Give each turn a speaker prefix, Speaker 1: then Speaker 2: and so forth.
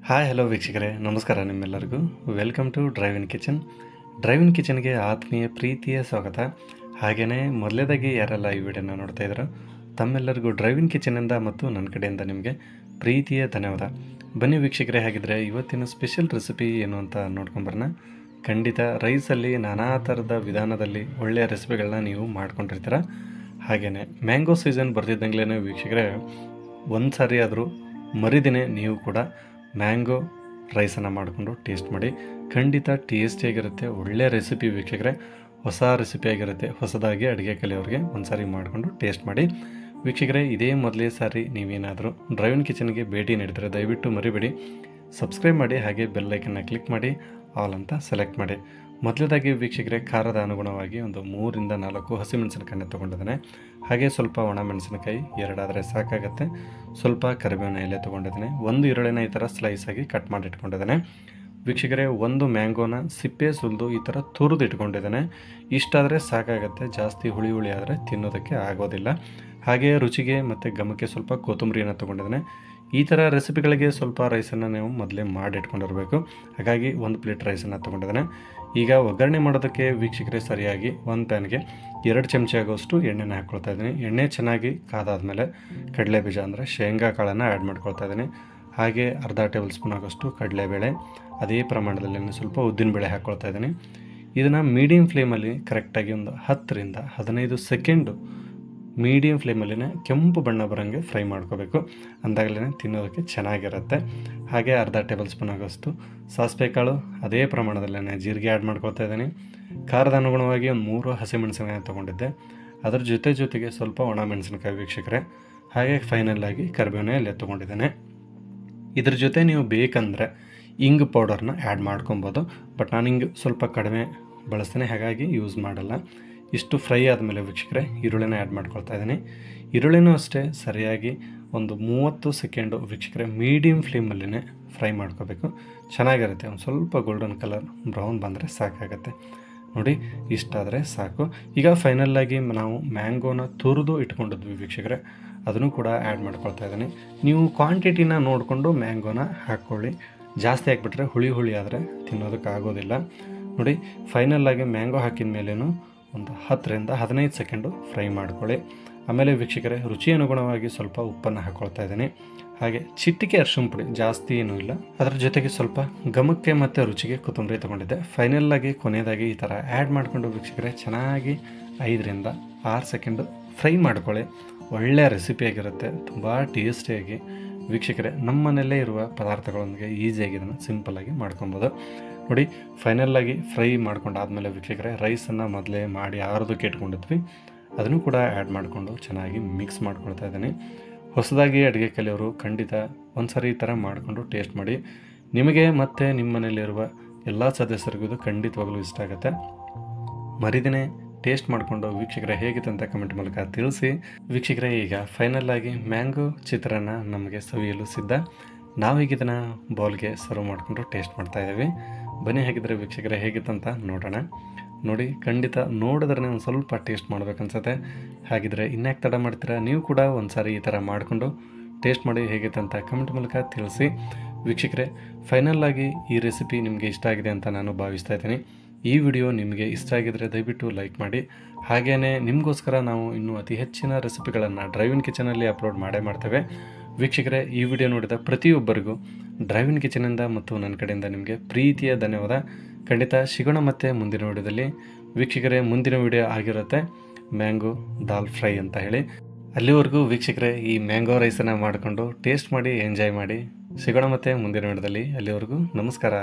Speaker 1: Hi hello ವೀಕ್ಷಕರೇ, ನಮಸ್ಕಾರ ನಿಮ್ಮೆಲ್ಲರಿಗೂ. Welcome to drive in kitchen. Drive in ಕಿಚನ್ಗೆ ಆತ್ಮೀಯ ಪ್ರೀತಿಯ ಸ್ವಾಗತ. ಹಾಗೆಯೇ ಮೊದಲೇದಾಗಿ ಯಾರೆಲ್ಲ ಈ ವಿಡಿಯೋನ ನೋಡ್ತಾ ಇದ್ದಾರೋ ತಮ್ಮೆಲ್ಲರಿಗೂ ಡ್ರೈವ್ ಇನ್ ಕಿಚನಿಂದ ಮತ್ತು ನನ್ನ ಕಡೆಯಿಂದ ನಿಮಗೆ ಪ್ರೀತಿಯ ಧನ್ಯವಾದ. ಬನ್ನಿ ವೀಕ್ಷಕರೇ, ಹಾಗಿದ್ರೆ ಇವತ್ತಿನ ಸ್ಪೆಷಲ್ ರೆಸಿಪಿ ಏನು ಅಂತ ನೋಡ್ಕೊಂಬರೋಣ. ಖಂಡಿತ ರೈಸಲ್ಲಿ ನಾನಾ ಥರದ ವಿಧಾನದಲ್ಲಿ ಒಳ್ಳೆಯ ರೆಸಿಪಿಗಳನ್ನ ನೀವು ಮಾಡ್ಕೊಂಡಿರ್ತೀರ. ಹಾಗೆಯೇ ಮ್ಯಾಂಗೋ ಸೀಸನ್ ಬರ್ತಿದ್ದಂಗ್ಲೇ ವೀಕ್ಷಕರೇ, ಒಂದು ಸಾರಿ ಆದರೂ ಮರಿದಿನೇ ನೀವು ಕೂಡ ಮ್ಯಾಂಗೋ ರೈಸನ್ನು ಮಾಡಿಕೊಂಡು ಟೇಸ್ಟ್ ಮಾಡಿ. ಖಂಡಿತ ಟೇಸ್ಟಿಯಾಗಿರುತ್ತೆ, ಒಳ್ಳೆಯ ರೆಸಿಪಿ ವೀಕ್ಷಕರೇ. ಹೊಸ ರೆಸಿಪಿಯಾಗಿರುತ್ತೆ. ಹೊಸದಾಗಿ ಅಡುಗೆ ಕಲಿಯೋರಿಗೆ ಒಂದು ಸಾರಿ ಮಾಡಿಕೊಂಡು ಟೇಸ್ಟ್ ಮಾಡಿ ವೀಕ್ಷಕರೇ. ಇದೇ ಮೊದಲೇ ಸಾರಿ ನೀವೇನಾದರೂ ಡ್ರೈವ್ ಇನ್ ಕಿಚನ್ಗೆ ಭೇಟಿ ನೀಡಿದರೆ ದಯವಿಟ್ಟು ಮರಿಬೇಡಿ, ಸಬ್ಸ್ಕ್ರೈಬ್ ಮಾಡಿ, ಹಾಗೆ ಬೆಲ್ ಐಕನ್ನ ಕ್ಲಿಕ್ ಮಾಡಿ ಆಲ್ ಅಂತ ಸೆಲೆಕ್ಟ್ ಮಾಡಿ. ಮೊದಲದಾಗಿ ವೀಕ್ಷಕರೇ, ಖಾರದ ಅನುಗುಣವಾಗಿ ಒಂದು 3 ರಿಂದ 4 ಹಸಿಮೆಣಸಿನಕಾಯಿನ ತೊಗೊಂಡಿದ್ದೇನೆ. ಹಾಗೆ ಸ್ವಲ್ಪ ಒಣ ಮೆಣಸಿನಕಾಯಿ 2 ಆದರೆ ಸಾಕಾಗುತ್ತೆ. ಸ್ವಲ್ಪ ಕರಿಬೇವಿನ ಎಲೆ ತೊಗೊಂಡಿದ್ದೇನೆ. ಒಂದು ಈರುಳ್ಳಿನ ಈ ಥರ ಸ್ಲೈಸ್ ಆಗಿ ಕಟ್ ಮಾಡಿ ಇಟ್ಕೊಂಡಿದ್ದೇನೆ ವೀಕ್ಷಕರೇ. ಒಂದು ಮ್ಯಾಂಗೋನ ಸಿಪ್ಪೆ ಸುಲಿದು ಈ ಥರ ತುರಿದು ಇಟ್ಕೊಂಡಿದ್ದೇನೆ. ಇಷ್ಟಾದರೆ ಸಾಕಾಗುತ್ತೆ, ಜಾಸ್ತಿ ಹುಳಿ ಆದರೆ ತಿನ್ನೋದಕ್ಕೆ ಆಗೋದಿಲ್ಲ. ಹಾಗೆ ರುಚಿಗೆ ಮತ್ತು ಘಮಕ್ಕೆ ಸ್ವಲ್ಪ ಕೊತ್ತಂಬರಿಯನ್ನು ತೊಗೊಂಡಿದ್ದೇನೆ. ಈ ಥರ ರೆಸಿಪಿಗಳಿಗೆ ಸ್ವಲ್ಪ ರೈಸನ್ನು ನೀವು ಮೊದಲೇ ಮಾಡಿ ಇಟ್ಕೊಂಡಿರಬೇಕು. ಹಾಗಾಗಿ 1 ಪ್ಲೇಟ್ ರೈಸನ್ನು ತೊಗೊಂಡಿದ್ದೇನೆ. ಈಗ ಒಗ್ಗರಣೆ ಮಾಡೋದಕ್ಕೆ ವೀಕ್ಷಕರೇ, ಸರಿಯಾಗಿ ಒಂದು ಪ್ಯಾನ್ಗೆ 2 ಚಮಚ ಆಗೋಷ್ಟು ಎಣ್ಣೆನ ಹಾಕ್ಕೊಳ್ತಾ ಇದ್ದೀನಿ. ಎಣ್ಣೆ ಚೆನ್ನಾಗಿ ಕಾದಾದಮೇಲೆ ಕಡಲೆ ಬೀಜ ಅಂದರೆ ಶೇಂಗಾ ಕಾಳನ್ನು ಆ್ಯಡ್ ಮಾಡ್ಕೊಳ್ತಾ ಇದ್ದೀನಿ. ಹಾಗೆ ಅರ್ಧ ಟೇಬಲ್ ಸ್ಪೂನ್ ಆಗೋಷ್ಟು ಕಡಲೆಬೇಳೆ, ಅದೇ ಪ್ರಮಾಣದಲ್ಲಿ ಸ್ವಲ್ಪ ಉದ್ದಿನಬೇಳೆ ಹಾಕ್ಕೊಳ್ತಾ ಇದ್ದೀನಿ. ಇದನ್ನು ಮೀಡಿಯಮ್ ಫ್ಲೇಮಲ್ಲಿ ಕರೆಕ್ಟಾಗಿ ಒಂದು 10 ರಿಂದ 15 ಸೆಕೆಂಡು ಮೀಡಿಯಮ್ ಫ್ಲೇಮಲ್ಲಿನೇ ಕೆಂಪು ಬಣ್ಣ ಬರೋಂಗೆ ಫ್ರೈ ಮಾಡ್ಕೋಬೇಕು. ಅಂದಾಗಲೇ ತಿನ್ನೋದಕ್ಕೆ ಚೆನ್ನಾಗಿರುತ್ತೆ. ಹಾಗೆ ಅರ್ಧ ಟೇಬಲ್ ಸ್ಪೂನ್ ಆಗೋಷ್ಟು ಸಾಸಿವೆ ಕಾಳು, ಅದೇ ಪ್ರಮಾಣದಲ್ಲೇ ಜೀರಿಗೆ ಆ್ಯಡ್ ಮಾಡ್ಕೊಳ್ತಾ ಇದ್ದೀನಿ. ಖಾರದ ಅನುಗುಣವಾಗಿ ಒಂದು 3 ಹಸಿಮೆಣಸಿನಕಾಯಿ ತೊಗೊಂಡಿದ್ದೆ. ಅದರ ಜೊತೆಗೆ ಸ್ವಲ್ಪ ಒಣ ಮೆಣಸಿನಕಾಯಿ ವೀಕ್ಷಕರೇ. ಹಾಗೆ ಫೈನಲ್ಲಾಗಿ ಕರಿಬೇವಿನ ಎಲೆ ತೊಗೊಂಡಿದ್ದೇನೆ. ಇದ್ರ ಜೊತೆ ನೀವು ಬೇಕಂದರೆ ಇಂಗು ಪೌಡರ್ನ ಆ್ಯಡ್ ಮಾಡ್ಕೊಬೋದು. ಬಟ್ ನಾನು ಹಿಂಗೆ ಸ್ವಲ್ಪ ಕಡಿಮೆ ಬಳಸ್ತೀನಿ, ಹಾಗಾಗಿ ಯೂಸ್ ಮಾಡಲ್ಲ. ಇಷ್ಟು ಫ್ರೈ ಆದಮೇಲೆ ವೀಕ್ಷಕರೇ, ಈರುಳ್ಳಿನ ಆ್ಯಡ್ ಮಾಡ್ಕೊಳ್ತಾ ಇದ್ದೀನಿ. ಈರುಳ್ಳಿನೂ ಅಷ್ಟೇ ಸರಿಯಾಗಿ ಒಂದು 30 ಸೆಕೆಂಡು ವೀಕ್ಷಕರೇ ಮೀಡಿಯಮ್ ಫ್ಲೇಮಲ್ಲಿನೇ ಫ್ರೈ ಮಾಡ್ಕೋಬೇಕು. ಚೆನ್ನಾಗಿರುತ್ತೆ. ಒಂದು ಸ್ವಲ್ಪ ಗೋಲ್ಡನ್ ಕಲರ್ ಬ್ರೌನ್ ಬಂದರೆ ಸಾಕಾಗುತ್ತೆ ನೋಡಿ. ಇಷ್ಟಾದರೆ ಸಾಕು. ಈಗ ಫೈನಲ್ಲಾಗಿ ನಾವು ಮ್ಯಾಂಗೋನ ತುರಿದು ಇಟ್ಕೊಂಡಿದ್ವಿ ವೀಕ್ಷಕರೇ, ಅದನ್ನು ಕೂಡ ಆ್ಯಡ್ ಮಾಡ್ಕೊಳ್ತಾ ಇದ್ದೀನಿ. ನೀವು ಕ್ವಾಂಟಿಟಿನ ನೋಡಿಕೊಂಡು ಮ್ಯಾಂಗೋನ ಹಾಕ್ಕೊಳ್ಳಿ. ಜಾಸ್ತಿ ಹಾಕ್ಬಿಟ್ರೆ ಹುಳಿ ಆದರೆ ತಿನ್ನೋದಕ್ಕಾಗೋದಿಲ್ಲ ನೋಡಿ. ಫೈನಲ್ಲಾಗಿ ಮ್ಯಾಂಗೋ ಹಾಕಿದ ಮೇಲೇನು ಒಂದು 10 ರಿಂದ 15 ಸೆಕೆಂಡು ಫ್ರೈ ಮಾಡ್ಕೊಳ್ಳಿ. ಆಮೇಲೆ ವೀಕ್ಷಕರೇ, ರುಚಿ ಅನುಗುಣವಾಗಿ ಸ್ವಲ್ಪ ಉಪ್ಪನ್ನು ಹಾಕ್ಕೊಳ್ತಾ ಇದ್ದೀನಿ. ಹಾಗೆ ಚಿಟಿಕೆ ಅರಿಶಿನ ಪುಡಿ, ಜಾಸ್ತಿ ಏನೂ ಇಲ್ಲ. ಅದರ ಜೊತೆಗೆ ಸ್ವಲ್ಪ ಘಮಕ್ಕೆ ಮತ್ತು ರುಚಿಗೆ ಕೊತ್ತಂಬರಿ ತೊಗೊಂಡಿದ್ದೆ. ಫೈನಲ್ಲಾಗಿ ಕೊನೆಯದಾಗಿ ಈ ಥರ ಆ್ಯಡ್ ಮಾಡಿಕೊಂಡು ವೀಕ್ಷಕರೇ ಚೆನ್ನಾಗಿ 5 ರಿಂದ 6 ಸೆಕೆಂಡು ಫ್ರೈ ಮಾಡ್ಕೊಳ್ಳಿ. ಒಳ್ಳೆಯ ರೆಸಿಪಿಯಾಗಿರುತ್ತೆ, ತುಂಬ ಟೇಸ್ಟಿಯಾಗಿ ವೀಕ್ಷಕರೇ. ನಮ್ಮ ಮನೆಯಲ್ಲೇ ಇರುವ ಪದಾರ್ಥಗಳೊಂದಿಗೆ ಈಸಿಯಾಗಿ ಇದನ್ನು ಸಿಂಪಲ್ಲಾಗಿ ಮಾಡ್ಕೊಬೋದು ನೋಡಿ. ಫೈನಲ್ಲಾಗಿ ಫ್ರೈ ಮಾಡ್ಕೊಂಡಾದಮೇಲೆ ವೀಕ್ಷಕರೇ, ರೈಸನ್ನು ಮೊದಲೇ ಮಾಡಿ ಆರೋದಕ್ಕೆ ಇಟ್ಕೊಂಡಿದ್ವಿ, ಅದನ್ನು ಕೂಡ ಆ್ಯಡ್ ಮಾಡಿಕೊಂಡು ಚೆನ್ನಾಗಿ ಮಿಕ್ಸ್ ಮಾಡ್ಕೊಳ್ತಾ ಇದ್ದೀನಿ. ಹೊಸದಾಗಿ ಅಡುಗೆ ಕಲಿಯೋರು ಖಂಡಿತ ಒಂದು ಸಾರಿ ಈ ಥರ ಮಾಡಿಕೊಂಡು ಟೇಸ್ಟ್ ಮಾಡಿ. ನಿಮಗೆ ಮತ್ತು ನಿಮ್ಮ ಮನೆಯಲ್ಲಿರುವ ಎಲ್ಲ ಸದಸ್ಯರಿಗೂ ಇದು ಖಂಡಿತವಾಗಲೂ ಇಷ್ಟ ಆಗುತ್ತೆ. ಮರಿದಿನೇ ಟೇಸ್ಟ್ ಮಾಡಿಕೊಂಡು ವೀಕ್ಷಕರೇ ಹೇಗಿತ್ತು ಅಂತ ಕಮೆಂಟ್ ಮೂಲಕ ತಿಳಿಸಿ ವೀಕ್ಷಕರೇ. ಈಗ ಫೈನಲ್ಲಾಗಿ ಮ್ಯಾಂಗೋ ಚಿತ್ರಾನ್ನ ನಮಗೆ ಸವಿಯಲು ಸಿದ್ಧ. ನಾವೀಗ ಇದನ್ನು ಬೌಲ್ಗೆ ಸರ್ವ್ ಮಾಡಿಕೊಂಡು ಟೇಸ್ಟ್ ಮಾಡ್ತಾಯಿದ್ದೀವಿ. ಬನ್ನಿ ಹಾಗಿದ್ರೆ ವೀಕ್ಷಕರೇ, ಹೇಗಿತ್ತಂತ ನೋಡೋಣ ನೋಡಿ. ಖಂಡಿತ ನೋಡಿದ್ರೆ ಒಂದು ಸ್ವಲ್ಪ ಟೇಸ್ಟ್ ಮಾಡ್ಬೇಕನ್ಸುತ್ತೆ. ಹಾಗಿದ್ರೆ ಇನ್ಯಾಕೆ ತಡ ಮಾಡ್ತೀರಾ, ನೀವು ಕೂಡ ಒಂದು ಸಾರಿ ಈ ಥರ ಮಾಡಿಕೊಂಡು ಟೇಸ್ಟ್ ಮಾಡಿ ಹೇಗಿತ್ತಂತ ಕಮೆಂಟ್ ಮೂಲಕ ತಿಳಿಸಿ ವೀಕ್ಷಕರೇ. ಫೈನಲ್ಲಾಗಿ ಈ ರೆಸಿಪಿ ನಿಮಗೆ ಇಷ್ಟ ಆಗಿದೆ ಅಂತ ನಾನು ಭಾವಿಸ್ತಾ ಇದ್ದೀನಿ. ಈ ವಿಡಿಯೋ ನಿಮಗೆ ಇಷ್ಟ ಆಗಿದರೆ ದಯವಿಟ್ಟು ಲೈಕ್ ಮಾಡಿ. ಹಾಗೆಯೇ ನಿಮಗೋಸ್ಕರ ನಾವು ಇನ್ನೂ ಅತಿ ಹೆಚ್ಚಿನ ರೆಸಿಪಿಗಳನ್ನು ಡ್ರೈವ್ ಇನ್ ಕಿಚನಲ್ಲಿ ಅಪ್ಲೋಡ್ ಮಾಡ್ತೇವೆ ವೀಕ್ಷಕರೇ. ಈ ವಿಡಿಯೋ ನೋಡಿದ ಪ್ರತಿಯೊಬ್ಬರಿಗೂ ಡ್ರೈವ್ ಇನ್ ಕಿಚನಿಂದ ಮತ್ತು ನನ್ನ ಕಡೆಯಿಂದ ನಿಮಗೆ ಪ್ರೀತಿಯ ಧನ್ಯವಾದ. ಖಂಡಿತ ಸಿಗೋಣ ಮತ್ತೆ ಮುಂದಿನ ವಿಡಿಯೋದಲ್ಲಿ ವೀಕ್ಷಕರೇ. ಮುಂದಿನ ವಿಡಿಯೋ ಆಗಿರುತ್ತೆ ಮ್ಯಾಂಗೋ ದಾಲ್ ಫ್ರೈ ಅಂತ ಹೇಳಿ. ಅಲ್ಲಿವರೆಗೂ ವೀಕ್ಷಕರೇ, ಈ ಮ್ಯಾಂಗೋ ರೈಸನ್ನು ಮಾಡಿಕೊಂಡು ಟೇಸ್ಟ್ ಮಾಡಿ ಎಂಜಾಯ್ ಮಾಡಿ. ಸಿಗೋಣ ಮತ್ತೆ ಮುಂದಿನ ವಿಡಿಯೋದಲ್ಲಿ. ಅಲ್ಲಿವರೆಗೂ ನಮಸ್ಕಾರ.